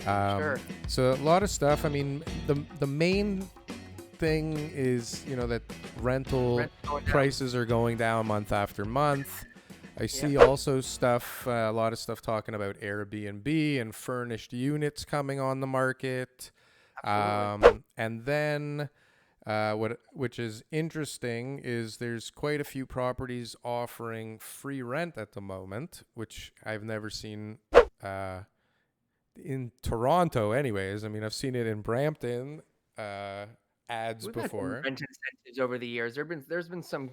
Sure. So a lot of stuff. I mean, the main thing is, that rental Rent's going down. prices are going down month after month. I Yeah. see also stuff, a lot of stuff talking about Airbnb and furnished units coming on the market. Absolutely. And then which is interesting is there's quite a few properties offering free rent at the moment, which I've never seen in Toronto anyways. I mean, I've seen it in Brampton ads We've had some before. rent incentives over the years. There's been some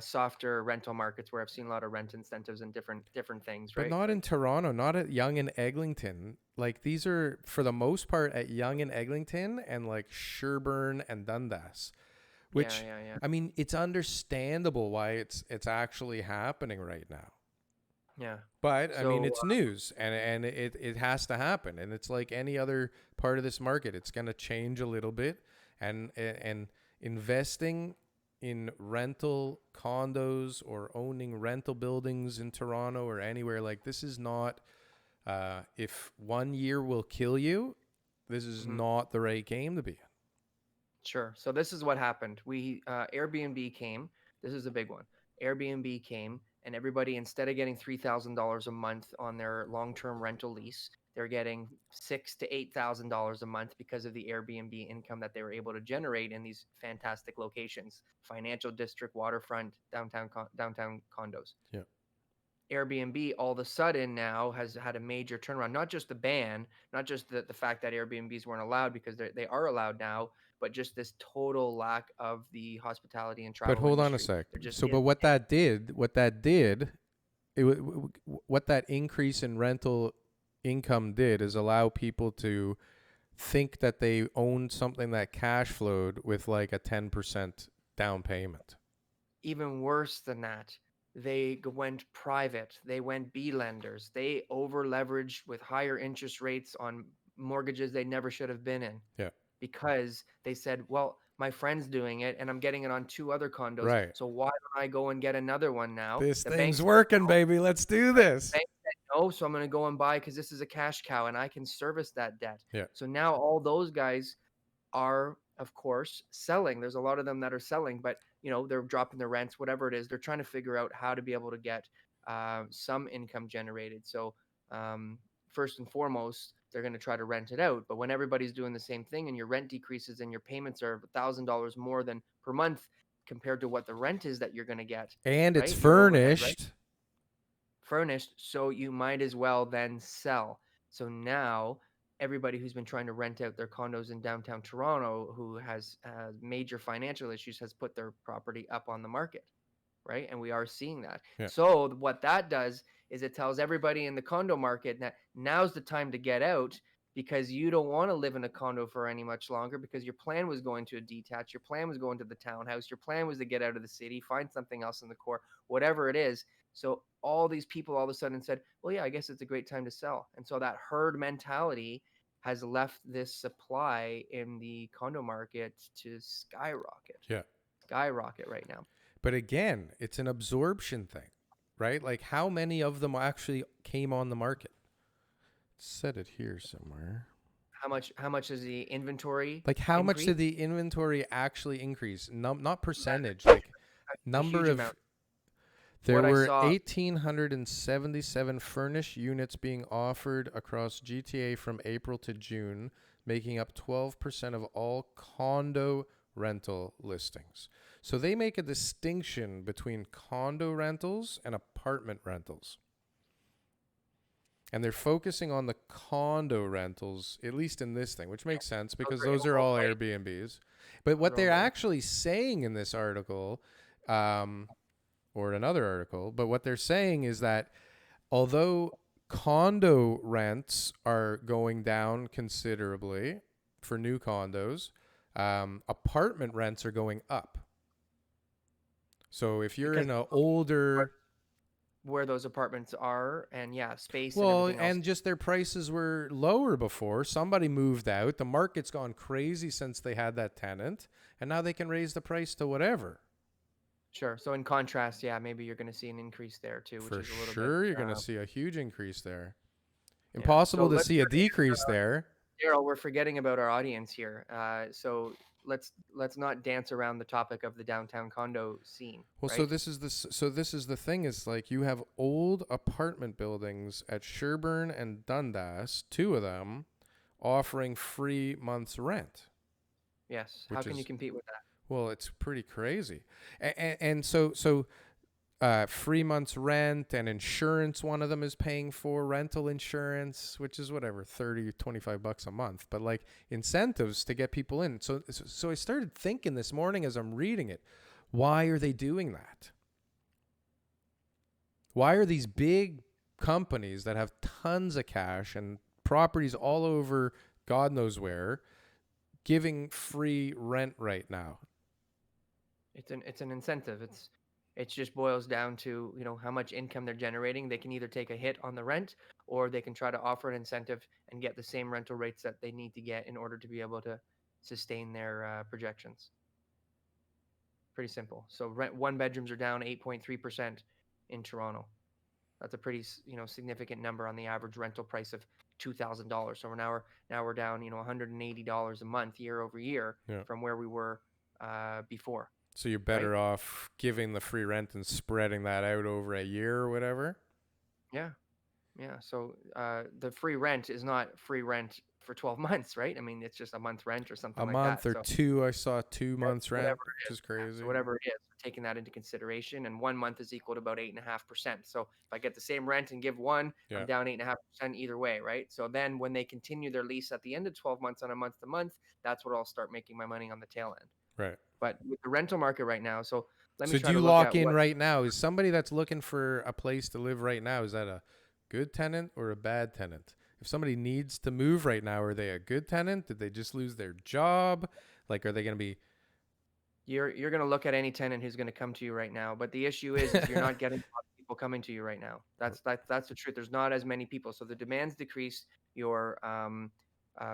softer rental markets where I've seen a lot of rent incentives and different things, But right? not in Like Toronto, not at Yonge and Eglinton. Like these are for the most part at Yonge and Eglinton and like Sherbourne and Dundas, yeah, which yeah, yeah, I mean, it's understandable why it's actually happening right now. yeah. But I mean, So it's news and it has to happen. And it's like any other part of this market, it's going to change a little bit. And investing in rental condos or owning rental buildings in Toronto or anywhere, like this is not, if 1 year will kill you, this is mhm, not the right game to be in. sure. So this is what happened. We Airbnb came. This is a big one. Airbnb came, and everybody, instead of getting $3,000 a month on their long-term rental lease, they're getting $6,000 to $8,000 a month because of the Airbnb income that they were able to generate in these fantastic locations, financial district, waterfront, downtown condos. Yeah. Airbnb all of a sudden now has had a major turnaround. Not just the ban, not just the fact that Airbnbs weren't allowed, because they are allowed now, but just this total lack of the hospitality and But travel hold on a industry. sec. There just So, but is. what that increase in rental income did is allow people to think that they owned something that cash flowed with like a 10% down payment. Even worse than that, they went private. They went B lenders. They over leveraged with higher interest rates on mortgages they never should have been in, Yeah. because they said, well, my friend's doing it and I'm getting it on two other condos. Right. So why don't I go and get another one now? This The thing's banks, working, baby. Let's do this. bank said no, so I'm going to go and buy because this is a cash cow and I can service that debt. Yeah. So now all those guys are, of course, selling. There's a lot of them that are selling, but they're dropping their rents, whatever it is. They're trying to figure out how to be able to get some income generated. So first and foremost, they're going to try to rent it out. But when everybody's doing the same thing and your rent decreases and your payments are $1,000 more than per month compared to what the rent is that you're going to get, And it's right? Your overhead, right? furnished. Furnished, so you might as well then sell. So now everybody who's been trying to rent out their condos in downtown Toronto, who has major financial issues, has put their property up on the market, right? And we are seeing that. Yeah. So what that does is it tells everybody in the condo market that now's the time to get out, because you don't want to live in a condo for any much longer, because your plan was going to a detached, your plan was going to the townhouse, your plan was to get out of the city, find something else in the core, whatever it is. So all these people all of a sudden said, well, yeah, I guess it's a great time to sell. And so that herd mentality has left this supply in the condo market to Yeah. skyrocket right now. But again, it's an absorption thing, right? Like how many of them actually came on the market? Set it here somewhere. How much is the inventory Like how much increase? did the inventory actually increase? Not percentage, Massive. like A number huge of. amount. There What I were saw, 1,877 furnished units being offered across GTA from April to June, making up 12% of all condo rental listings. So they make a distinction between condo rentals and apartment rentals. And they're focusing on the condo rentals, at least in this thing, which makes sense those because are those are ill-built, all right? Airbnbs. But Those what are all they're very. actually saying in this article, um, or another article, but what they're saying is that although condo rents are going down considerably for new condos, apartment rents are going up. So if you're Because in an of older, where those apartments are, and yeah, space and well, everything else. and just their prices were lower before, somebody moved out. The market's gone crazy since they had that tenant, and now they can raise the price to whatever. Sure. So in contrast, yeah, maybe you're going to see an increase there too, which For is a little bit. sure, you're going to see a huge increase there. Yeah. So Impossible to let's see a decrease there. Daryl, we're forgetting about our audience here. So let's not dance around the topic of the downtown condo scene, Well, so right? this is the thing is like you have old apartment buildings at Sherburne and Dundas, two of them, offering free month's rent, Yes. How which can you is compete with that? well, it's pretty crazy. And free month's rent and insurance, one of them is paying for rental insurance, which is whatever, 30 $25 a month, but like incentives to get people in. So I started thinking this morning as I'm reading it, why are they doing that? Why are these big companies that have tons of cash and properties all over God knows where giving free rent right now? It's an incentive. It just boils down to, how much income they're generating. They can either take a hit on the rent, or they can try to offer an incentive and get the same rental rates that they need to get in order to be able to sustain their projections. Pretty simple. So rent one bedrooms are down 8.3% in Toronto. That's a pretty significant number on the average rental price of $2,000. So we're down $180 a month year over year Yeah. from where we were before, So you're right? better off giving the free rent and spreading that out over a year or whatever. Yeah. Yeah, so the free rent is not free rent for 12 months, right? I mean, it's just a month rent or A something like month that. or So two, I saw yeah, 2 months whatever rent, it which is, is yeah. So crazy. whatever it is, taking that into consideration, and 1 month is equal to about 8.5%. So if I get the same rent and give one, I'm Yeah. down 8.5% either way, right? So then when they continue their lease at the end of 12 months on a month to month, that's where I'll start making my money on the tail end. Right. But with the rental market right now, so let me So do try to you look lock at in what right now? Is somebody that's looking for a place to live right now, is that a good tenant or a bad tenant? If somebody needs to move right now, are they a good tenant? Did they just lose their job? Like, are they going to be? you're going to look at any tenant who's going to come to you right now, but the issue is you're not getting a lot of people coming to you right now. That's the truth. There's not as many people, so the demand's decreased. Your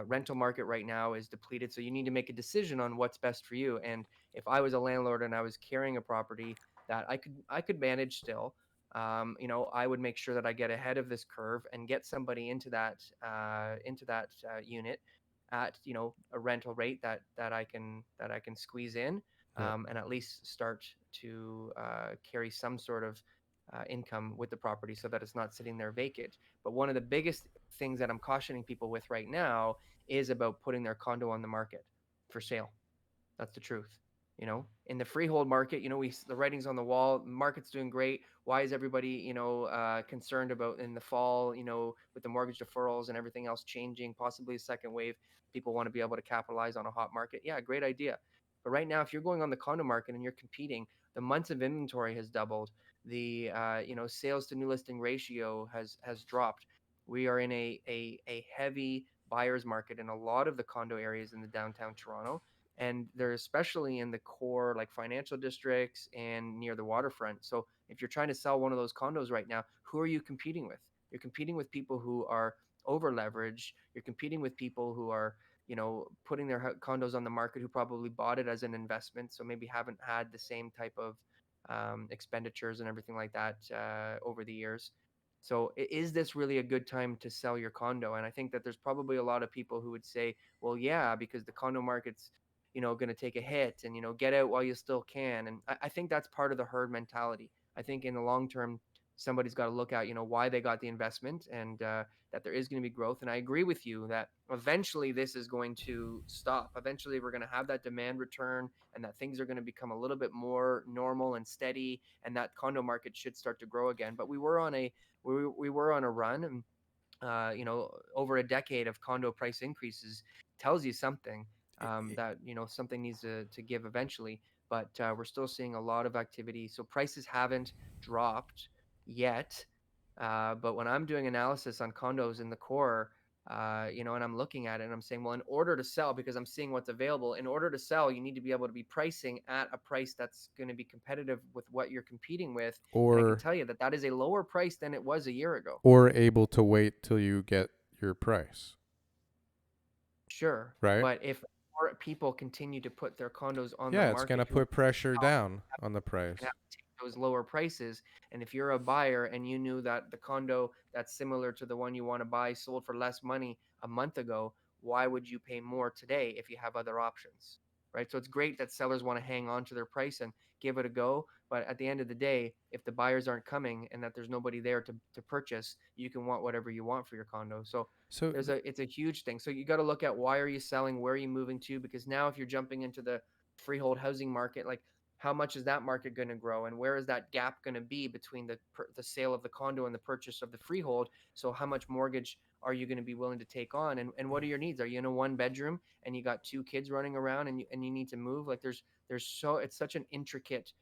rental market right now is depleted, so you need to make a decision on what's best for you. And if I was a landlord and I was carrying a property that I could manage still, I would make sure that I get ahead of this curve and get somebody into that unit at a rental rate that I can squeeze in, Yeah. and at least start to carry some sort of income with the property so that it's not sitting there vacant. But one of the biggest things that I'm cautioning people with right now is about putting their condo on the market for sale. That's the truth. In the freehold market, the writing's on the wall. The market's doing great. Why is everybody, concerned about in the fall, with the mortgage deferrals and everything else changing, possibly a second wave? People want to be able to capitalize on a hot market. Yeah, great idea. But right now, if you're going on the condo market and you're competing, the months of inventory has doubled. The sales to new listing ratio has dropped. We are in a heavy buyer's market in a lot of the condo areas in the downtown Toronto, and they're especially in the core like financial districts and near the waterfront. So if you're trying to sell one of those condos right now, who are you competing with? You're competing with people who are over leveraged. You're competing with people who are putting their condos on the market, who probably bought it as an investment, so maybe haven't had the same type of expenditures and everything like that over the years. So is this really a good time to sell your condo? And I think that there's probably a lot of people who would say, well, yeah, because the condo market's going to take a hit, and get out while you still can. And I think that's part of the herd mentality. I think in the long term, somebody's got to look at why they got the investment, and that there is going to be growth. And I agree with you that eventually this is going to stop. Eventually we're going to have that demand return, and that things are going to become a little bit more normal and steady, and that condo market should start to grow again. But we were on a run, and over a decade of condo price increases tells you something, that something needs to give eventually. But we're still seeing a lot of activity, so prices haven't dropped yet. But when I'm doing analysis on condos in the core, and I'm looking at it and I'm saying, well, in order to sell, because I'm seeing what's available, in order to sell, you need to be able to be pricing at a price that's going to be competitive with what you're competing with. And I can Or tell you that that is a lower price than it was a year ago. able to wait till you get your price, Sure, right? but if more people continue to put their condos on the Yeah, it's market gonna who put pressure now down on the gonna price. those lower prices. And if you're a buyer and you knew that the condo that's similar to the one you want to buy sold for less money a month ago, why would you pay more today if you have other options? Right. So it's great that sellers want to hang on to their price and give it a go. But at the end of the day, if the buyers aren't coming and that there's nobody there to purchase, you can want whatever you want for your condo. So So it's a huge thing. So you got to look at why are you selling, where are you moving to? Because now if you're jumping into the freehold housing market, like how much is that market going to grow, and where is that gap going to be between the sale of the condo and the purchase of the freehold? So how much mortgage are you going to be willing to take on, and what are your needs? Are you in a one bedroom and you got two kids running around and you need to move? Like there's so it's such an intricate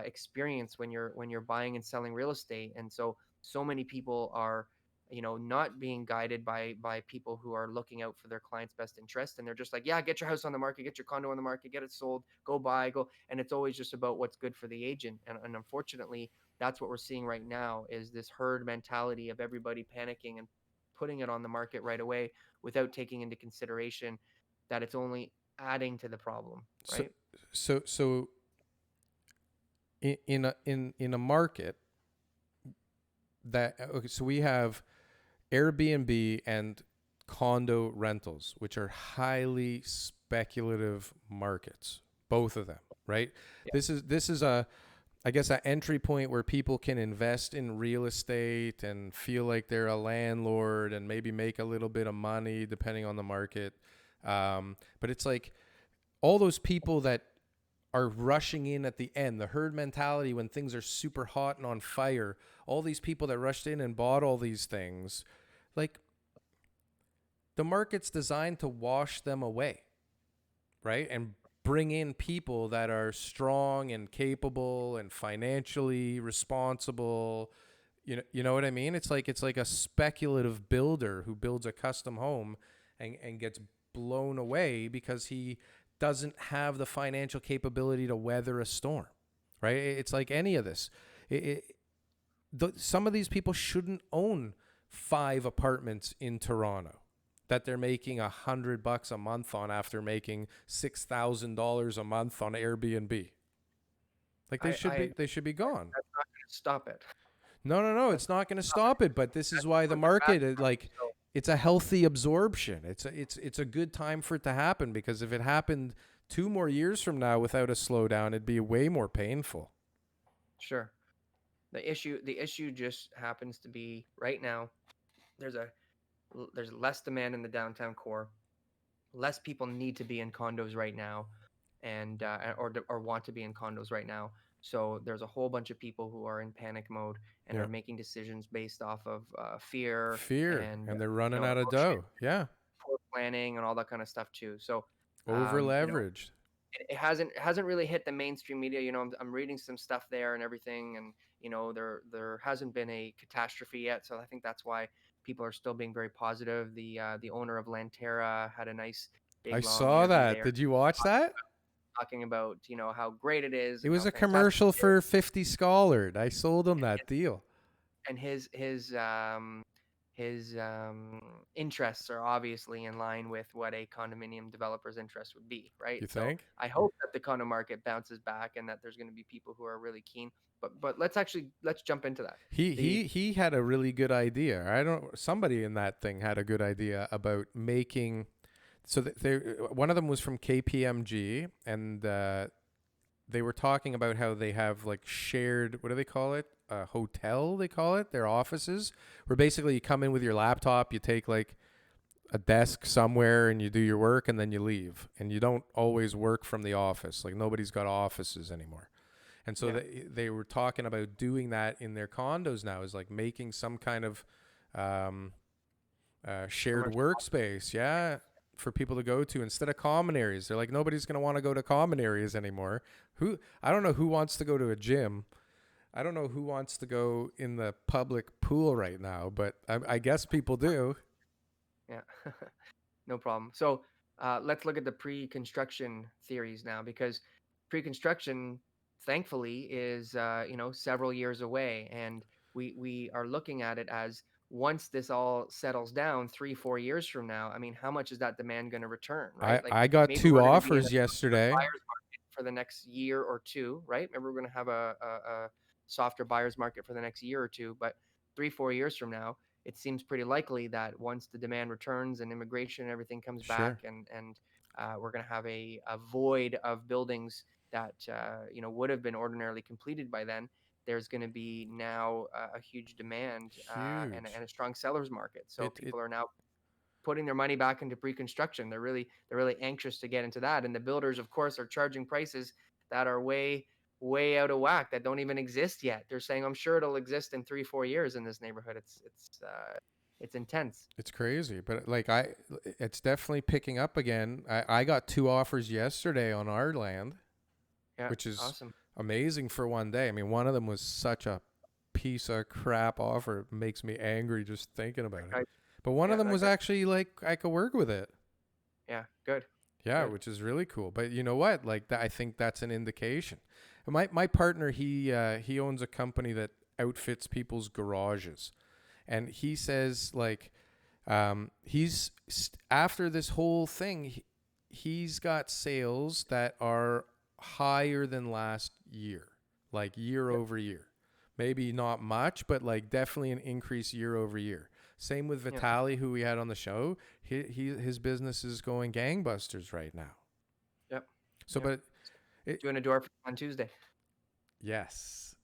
experience when you're buying and selling real estate, and so many people are not being guided by people who are looking out for their client's best interest, and they're just like, yeah, get your house on the market, get your condo on the market, get it sold, go buy, go. And it's always just about what's good for the agent, and unfortunately that's what we're seeing right now is this herd mentality of everybody panicking and putting it on the market right away without taking into consideration that it's only adding to the problem, so right? so in a market that okay, so we have Airbnb and condo rentals, which are highly speculative markets, both of them, right? Yeah. This is a I guess an entry point where people can invest in real estate and feel like they're a landlord and maybe make a little bit of money depending on the market. But it's like all those people that are rushing in at the end, the herd mentality when things are super hot and on fire, all these people that rushed in and bought all these things, like the market's designed to wash them away, right? And bring in people that are strong and capable and financially responsible. You know what I mean? It's like a speculative builder who builds a custom home and gets blown away because he doesn't have the financial capability to weather a storm, right? It's like any of this. Some of these people shouldn't own 5 apartments in Toronto that they're making $100 a month on after making $6,000 a month on Airbnb. Like they should I be they should be gone. That's not going to stop it. No, no, no. That's It's not going to not stop it. But this is why the what they're bad market is for. like So it's a healthy absorption. It's a good time for it to happen because if it happened 2 more years from now without a slowdown, it'd be way more painful. sure. The issue just happens to be right now. There's a there's less demand in the downtown core. Less people need to be in condos right now, and or want to be in condos right now. So there's a whole bunch of people who are in panic mode and Yeah, are making decisions based off of fear fear, and and they're running out of emotion, dough. Yeah, poor planning, and all that kind of stuff too. So over um, you know, leveraged. it hasn't really hit the mainstream media. I'm reading some stuff there and everything, and there hasn't been a catastrophe yet. So I think that's why people are still being very positive. The owner of Lantera had a nice I big long saw interview that. there Did you watch that? talking about how great it is It and was how a fantastic commercial it is, for 50 Scholar. I sold him that deal. and his interests are obviously in line with what a condominium developer's interest would be, right? You So think? I hope that the condo market bounces back and that there's going to be people who are really keen. But let's jump into that. He The he he had a really good idea. I don't. Somebody in that thing had a good idea about making. So they one of them was from KPMG, and they were talking about how they have like shared. What do they call it? A hotel. They call it their offices, where basically you come in with your laptop, you take like a desk somewhere, and you do your work, and then you leave, and you don't always work from the office. Like nobody's got offices anymore. And so Yeah, they were talking about doing that in their condos now, is like making some kind of um, shared commercial. workspace, yeah, for people to go to instead of common areas. They're like, nobody's going to want to go to common areas anymore. I don't know who wants to go to a gym. I don't know who wants to go in the public pool right now, but I guess people do. Yeah, no problem. So let's look at the pre-construction theories now, because pre-construction, thankfully, is several years away, and we are looking at it as once this all settles down 3-4 years from now. I mean, how much is that demand going to return, I, right? Like I got maybe two we're going to be in a offers yesterday. buyer's market for the next year or two, right? Maybe we're going to have softer buyer's market for the next year or two, but 3-4 years from now, it seems pretty likely that once the demand returns and immigration and everything comes back, Sure. and we're going to have a void of buildings that would have been ordinarily completed by then. There's going to be now a huge demand, Huge. and a strong seller's market. So It people are now putting their money back into pre-construction. They're really anxious to get into that, and the builders, of course, are charging prices that are way out of whack, that don't even exist yet. They're saying, "I'm sure it'll exist in 3-4 years in this neighborhood." It's intense. It's crazy, but like it's definitely picking up again. I got 2 offers yesterday on our land, Yeah, which is awesome. amazing for one day. I mean, one of them was such a piece of crap offer. It makes me angry just thinking about That it. guy, But one of yeah, them that was guy. actually like I could work with it. Yeah, good, Yeah, good. which is really cool. But you know what? Like I think that's an indication. My partner, he owns a company that outfits people's garages, and he says like after this whole thing, he's got sales that are higher than last year, like year Yep, over year. Maybe not much, but like definitely an increase year over year. Same with yep, Vitali, who we had on the show. His business is going gangbusters right now. yep, So, yep. but it Doing a door on Tuesday. yes,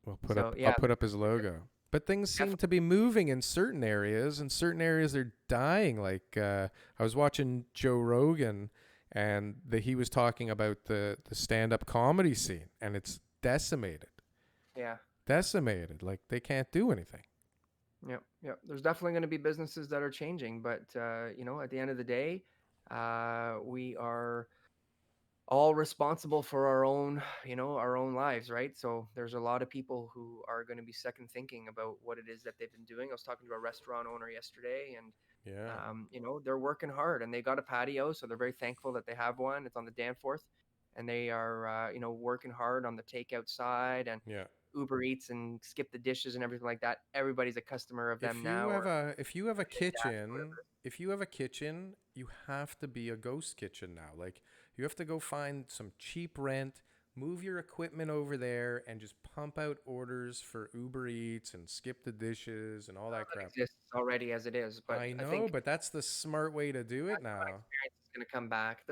So I'll yeah, put up his logo. But things seem definitely. to be moving in certain areas, and certain areas are dying. Like I was watching Joe Rogan, and he was talking about the stand up comedy scene, and it's decimated, Yeah, yeah. decimated. Like they can't do anything. Yep, yep. There's definitely going to be businesses that are changing, but at the end of the day, we are all responsible for our own lives, right? So there's a lot of people who are going to be second thinking about what it is that they've been doing. I was talking to a restaurant owner yesterday, and Yeah, they're working hard, and they got a patio, so they're very thankful that they have one. It's on the Danforth, and they are working hard on the takeout side and yeah. Uber Eats and Skip the Dishes and everything like that. Everybody's a customer of them now, or If you have a DoorDash or whatever. kitchen, you have to be a ghost kitchen now. Like you have to go find some cheap rent, move your equipment over there, and just pump out orders for Uber Eats and Skip the Dishes and all that That crap. exists already as it is, but I I know, think but that's the smart way to do it restaurant now. experience is going to come back.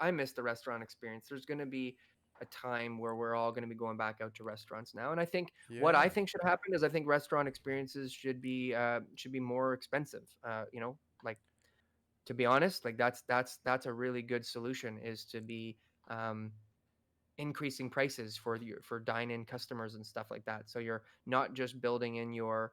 I miss the restaurant experience. There's going to be a time where we're all going to be going back out to restaurants now, and I think what I Yeah. think should happen is I think restaurant experiences should be more expensive. Like, to be honest, like that's a really good solution, is to be um, increasing prices for dine-in customers and stuff like that. So you're not just building in your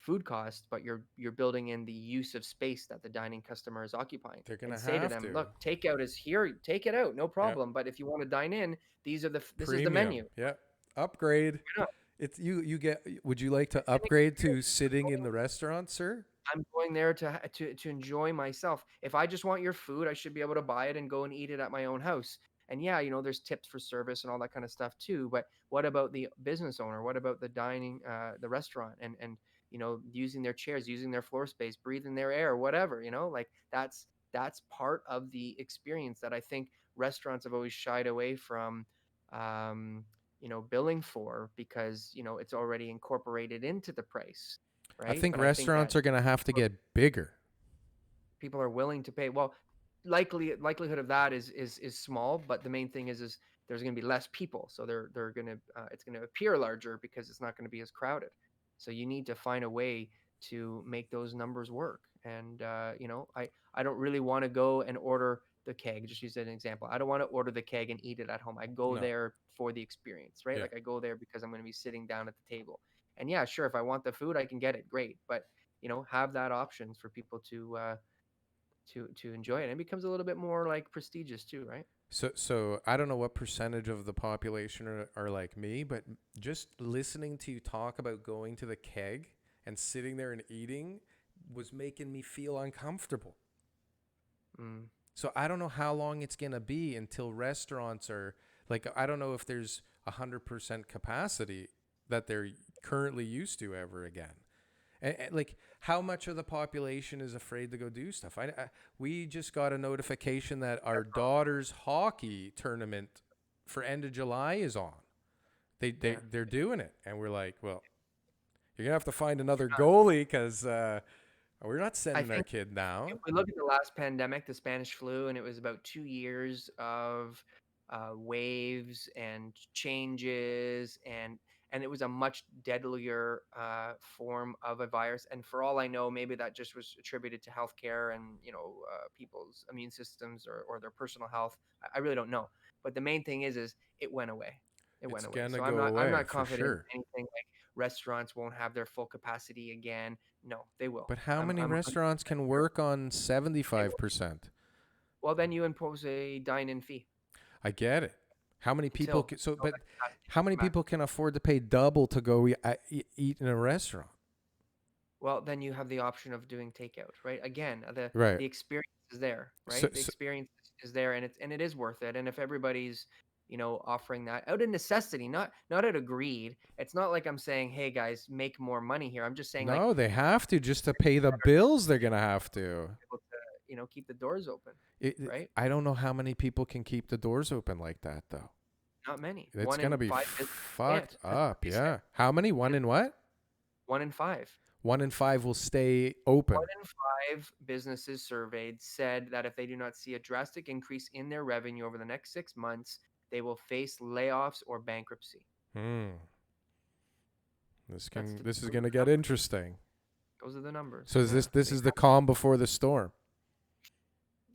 food cost, but you're building in the use of space that the dining customer is occupying, They're going and to say to have them, to. look, takeout is here, take it out, no Yeah. problem. But if you want to dine in, this is the Premium. menu. Yeah. Upgrade. Yeah, It's you get would you like to it's an upgrade to experience. sitting in the restaurant, sir? I'm going there to enjoy myself. If I just want your food, I should be able to buy it and go and eat it at my own house. And yeah, there's tips for service and all that kind of stuff too. But what about the business owner? What about the restaurant, and using their chairs, using their floor space, breathing their air, whatever. Like that's part of the experience that I think restaurants have always shied away from. Um, billing for, because it's already incorporated into the price, I right? think But I think that restaurants are going to have to get bigger. people are willing to pay. Well, likelihood of that is small, but the main thing is there's going to be less people, so they're going to it's going to appear larger because it's not going to be as crowded. So you need to find a way to make those numbers work. And I don't really want to go and order the keg. Just use an example. I don't want to order the keg and eat it at home. I go No. there for the experience, right? Yeah. Like I go there because I'm going to be sitting down at the table. And yeah, sure, if I want the food, I can get it. Great, but have that options for people to enjoy it. And it becomes a little bit more like prestigious too, right? So I don't know what percentage of the population are like me, but just listening to you talk about going to the keg and sitting there and eating was making me feel uncomfortable. Mm. So I don't know how long it's going to be until restaurants are like, I don't know if there's 100% capacity that they're currently used to ever again. And like, how much of the population is afraid to go do stuff? We just got a notification that our daughter's hockey tournament for end of July is on. Yeah. they're doing it, and we're like, well, you're gonna have to find another goalie because we're not I sending our think kid if down. we look at the last pandemic, the Spanish flu, and it was about 2 years of waves and changes, and it was a much deadlier form of a virus. And for all I know, maybe that just was attributed to healthcare and people's immune systems or their personal health. I really don't know. But the main thing is it went away. It went It's away. gonna So go I'm away not for confident sure. in anything like restaurants won't have their full capacity again. No, they will. But how many I'm restaurants 100% can sure work on they will. 75%? Well, then you impose a dine-in fee I get it. How many people until but that capacity how can many come back. people can afford to pay double to go eat in a restaurant? Well, then you have the option of doing takeout, right? Again, Right. the experience is there, So, right? The so experience is there, and it is worth it. And if everybody's offering that out of necessity, not out of greed. It's not like I'm saying, hey guys, make more money here. I'm just saying like no, they have to just to pay the bills. They're gonna have to. people to keep the doors open, right? I don't know how many people can keep the doors open like that though. Not many. It's One gonna in be five businesses fucked can't. That's what up. they said. Yeah. How many? One One in what? one in five. 1 in 5 will stay One open. in five businesses surveyed said that if they do not see a drastic increase in their revenue over the next 6 months, they will face layoffs or bankruptcy. Hmm. This is Those are gonna the get numbers. interesting. Those are the numbers. So is Yeah, this they is the calm before the storm?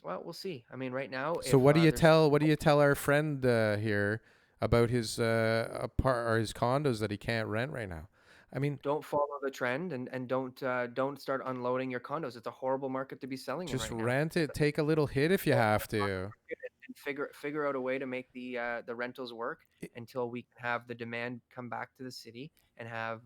well, we'll see. I mean, right now, So if there's still what do you tell our friend here about his or his condos that he can't rent right now? I mean, don't follow the trend and don't start unloading your condos. It's a horrible market to be selling in just right now. rent it, take a little hit if you Go have on the to. market and figure out a way to make the rentals work I- until we can have the demand come back to the city and have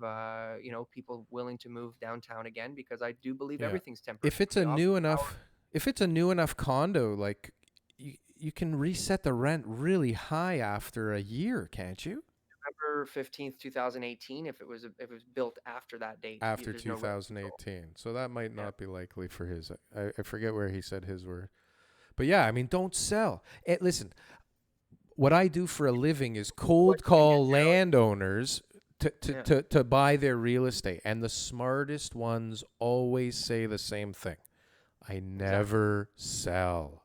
people willing to move downtown again because I do believe Yeah. everything's temporary. If it's The a office new tower, enough if it's a new enough condo, like you can reset the rent really high after a year, can't you? November 15th, 2018. If it was built after that date, After there's no rent control. 2018. So that might Yeah, not be likely for his. I forget where he said his were. But yeah, I mean, don't sell. Listen, what I do for a living is what cold you can get call now. landowners Yeah, to buy their real estate. And the smartest ones always say the same thing. I exactly. never sell.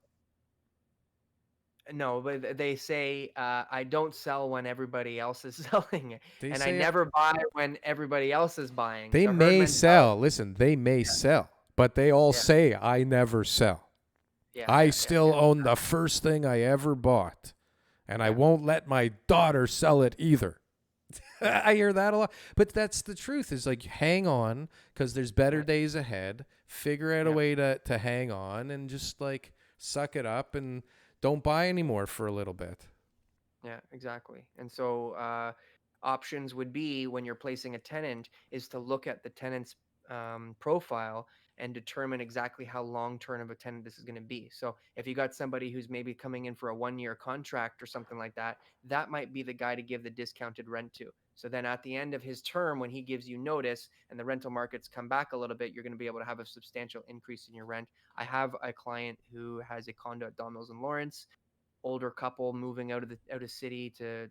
No, but they say I don't sell when everybody else is selling it, They and I say never buy when everybody else is buying. they The herd may mentality. sell. Listen, they may sell, but they all Yeah, say I never sell. yeah, I yeah, yeah, still yeah, own the first thing I ever bought, and I yeah, won't let my daughter sell it either. I hear that a lot. But that's the truth is like hang on because there's better yeah, days ahead. Figure out a yeah, way to hang on and just like suck it up and don't buy anymore for a little bit. yeah, exactly. And so options would be when you're placing a tenant is to look at the tenant's profile and determine exactly how long term of a tenant this is going to be. So if you got somebody who's maybe coming in for a 1 year contract or something like that, that might be the guy to give the discounted rent to. So then at the end of his term, when he gives you notice and the rental markets come back a little bit, you're going to be able to have a substantial increase in your rent. I have a client who has a condo at Don Mills in Lawrence, older couple moving out of city to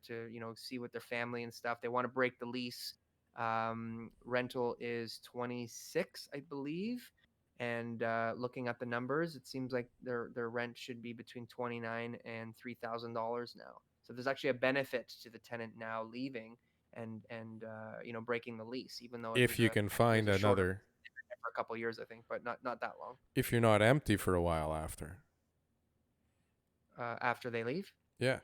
see with their family and stuff. They want to break the lease. Rental is 26, I believe, and looking at the numbers, it seems like their rent should be between $29 and $3,000 now. So there's actually a benefit to the tenant now leaving and breaking the lease, even though If you can it was find a shorter another, for a couple of years, I think, but not that long if you're not empty for a while after. after they leave. Yeah.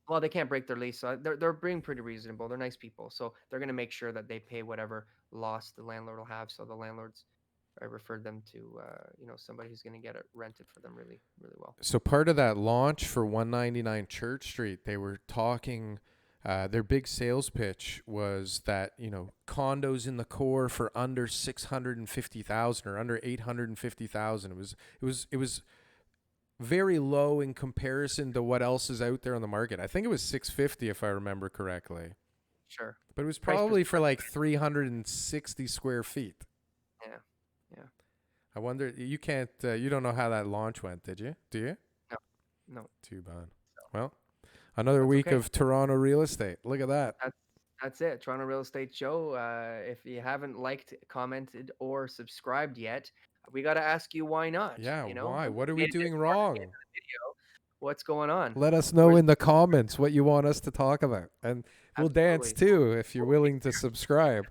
Well, they can't break their lease, so they're being pretty reasonable. They're nice people, so they're gonna make sure that they pay whatever loss the landlord will have. So the landlords, I referred them to somebody who's gonna get it rented for them really really well. So part of that launch for 199 Church Street, they were talking. Their big sales pitch was that condos in the core for under 650,000 or under 850,000. It was very low in comparison to what else is out there on the market. I think it was 650 if I remember correctly, Sure, but it was price per probably for square like foot. 360 square feet. Yeah, yeah. I wonder you can't you don't know how that launch went, did you? Do you? No, no. Too bad. So Well, another that's week okay. of Toronto real estate. Look at that. That's it. Toronto Real Estate Show. If you haven't liked, commented, or subscribed yet, we got to ask you why not. Yeah, You know, why? we What are we made it this doing far into wrong? the video. What's going on? Let us know Where's in the comments what you want us to talk about. And we'll dance absolutely? too if you're We'll, willing to subscribe.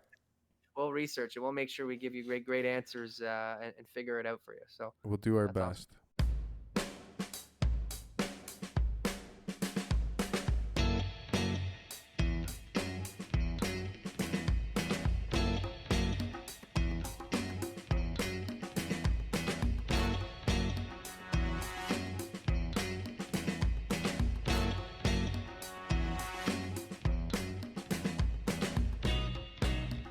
we'll research it. We'll make sure we give you great answers and figure it out for you. So We'll do our that's awesome. best.